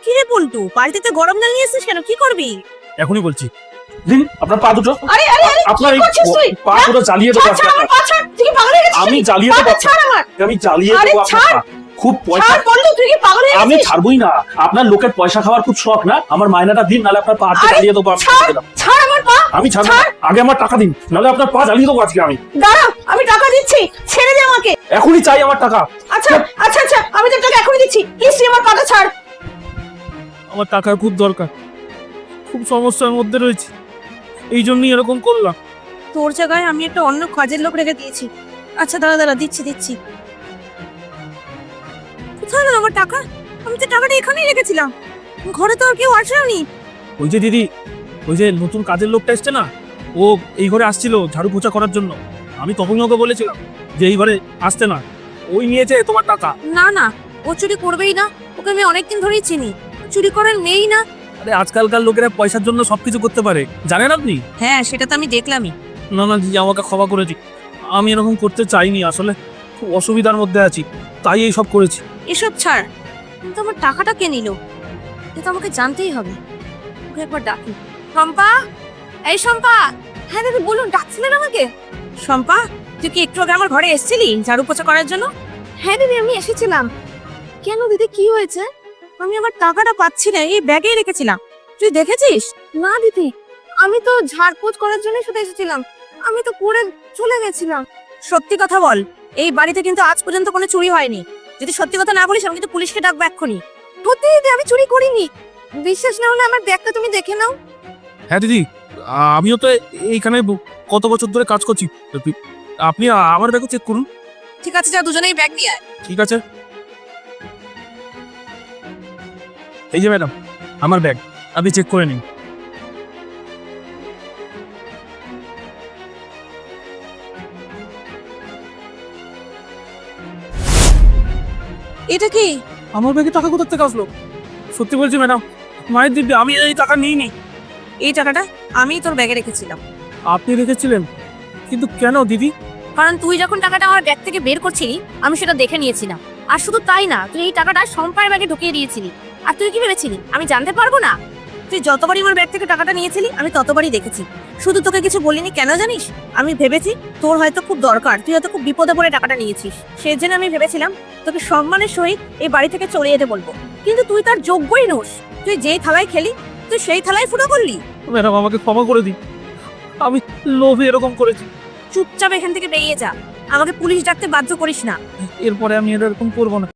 কি রে পল্টু, বাড়িতে গরম জল নিয়ে এসেছিস কেন? কি করবি? এখনই বলছি। দিন আপনার পা দুটো। আরে আরে আরে, আপনার কি করছিস তুই? পা পুরো জ্বালিয়ে দেবো ছাড়, আমার পা ছাড়। তুই কি পাগল হয়ে গেছিস? আমি জ্বালিয়ে দেবো ছাড় আমার। আমি জ্বালিয়ে আরে দেবো আপনার ছাড়। পা। খুব পয়সা। ছাড় পল্টু, তুই কি পাগল হয়ে আমি গেছিস? ছাড়বই না। আপনার লোকের পয়সা খাওয়ার খুব শখ না? আমার মায়নাটা দিন, নালে আপনার পা জ্বালিয়ে দেবো। আমি ছাড়, ছাড় আমার পা। আমি ছাড়বো না। আগে আমার টাকা দিন, নালে আপনার পা জ্বালিয়ে দেবো আজকে আমি। দাঁড়া, আমি টাকা দিচ্ছি, ছেড়ে দে আমাকে। এখনই চাই আমার টাকা। আচ্ছা আচ্ছা আচ্ছা, আমি তোর টাকা এখনই দিচ্ছি। প্লিজ তুই আমার পাটা ছাড়। আমার টাকার খুব দরকার, খুব সমস্যার মধ্যে রয়েছে, এই জন্যই এরকম করলাম। তোর জায়গায় আমি একটা অন্য কাজের লোক রেখে দিয়েছি। আচ্ছা দাঁড়া দাঁড়া, দিচ্ছি দিচ্ছি। কোথায় গেল আমার টাকা? আমি তো টাকাটা এখানেই রেখেছিলাম, ঘরে তো আর কেউ আসেনি। ওই যে দিদি, ওই যে নতুন কাজের লোকটা এসছে না, ও এই ঘরে আসছিল ঝাড়ু পোছা করার জন্য। আমি তখনই ওকে বলেছিলাম যে এই ঘরে আসতে না। ওই নিয়েছে তোমার টাকা। না না, ও চুরি করবেই না, ওকে আমি অনেকদিন ধরেই চিনি। চুরি করার মেয়েই না। আরে আজকালকার লোকেরা পয়সার জন্য সবকিছু করতে পারে, জানেন আপনি? হ্যাঁ, সেটা তো আমি দেখলামই। না না দিদি, আমাকে ক্ষমা করে দিই। আমি এরকম করতে চাইনি, আসলে খুব অসুবিধার মধ্যে আছি, তাই এই সব করেছি। এসব ছাড়, কিন্তু আমার টাকাটা কে নিল? এটা আমাকে জানতেই হবে। ওকে একবার ডাকি। শম্পা, এই শম্পা। হ্যাঁ দিদি বলুন, ডাকছিলেন আমাকে? শম্পা, তুই কি একটু আগে আমার ঘরে এসেছিলি ঝাড়ু পোছা করার জন্য? হ্যাঁ দিদি, আমি এসেছিলাম। কেন দিদি, কি হয়েছে? আমি আমার টাকাটা পাচ্ছি না, এই ব্যাগেই রেখেছিলাম। তুই দেখেছিস? না দিদি, আমি তো ঝাড়পোছ করার জন্য শুধু এসেছিলাম, আমি তো করে চলে গেছিলাম। সত্যি কথা বল, এই বাড়িতে কিন্তু আজ পর্যন্ত কোনো চুরি হয়নি। যদি সত্যি কথা না বলিস, আমি কিন্তু পুলিশকে ডাকবো এক্ষুনি। সত্যি দিদি, আমি চুরি করিনি। বিশ্বাস না হলে আমার ব্যাগটা তুমি দেখে নাও। হ্যাঁ দিদি, আমিও তো এইখানে কত বছর ধরে কাজ করছি। আপনি আমার ব্যাগও চেক করুন। ঠিক আছে, যা দুজনেই ব্যাগ নিয়ে আয়। ঠিক আছে। এই যে ম্যাডাম, আমার ব্যাগ, আপনি চেক করে নিন। এটা কি? আমার ব্যাগে টাকা কোথা থেকে আসলো? সত্যি বলছি ম্যাডাম, মায়ের দিব্যি আমি এই টাকা নিইনি। এই টাকাটা আমি তোর ব্যাগে রেখেছিলাম। আপনি রেখেছিলেন? কিন্তু কেন দিদি? কারণ তুই যখন টাকাটা আমার ব্যাগ থেকে বের করছিলি, আমি সেটা দেখে নিয়েছিলাম। আর শুধু তাই না, তুই এই টাকাটা শম্পার ব্যাগে ঢুকিয়ে দিয়েছিলি। আর তুই কি ভেবেছিলি আমি জানতে পারবো না? তুই যতবারই আমার ব্যাগ থেকে টাকাটা নিয়েছিলি, আমি ততবারই দেখেছি। শুধু তোকে কিছু বলিনি, কেন জানিস? আমি ভেবেছি তোর হয়তো খুব দরকার, তুই হয়তো খুব বিপদে পড়ে টাকাটা নিয়েছিস। সেই জন্য আমি ভেবেছিলাম তোকে সম্মানের সহিত এই বাড়ি থেকে চলে যেতে বলবো। কিন্তু তুই তার যোগ্যই নোস। তুই যেই থালায় খেলি, তুই সেই থালায় ফুটো করলি। ম্যাডাম আমাকে ক্ষমা করে দিন, আমি লোভে এরকম করেছি। চুপচাপ এখান থেকে বেরিয়ে যা, আমাকে পুলিশ ডাকতে বাধ্য করিস না। এরপরে আমি এরকম করবো না।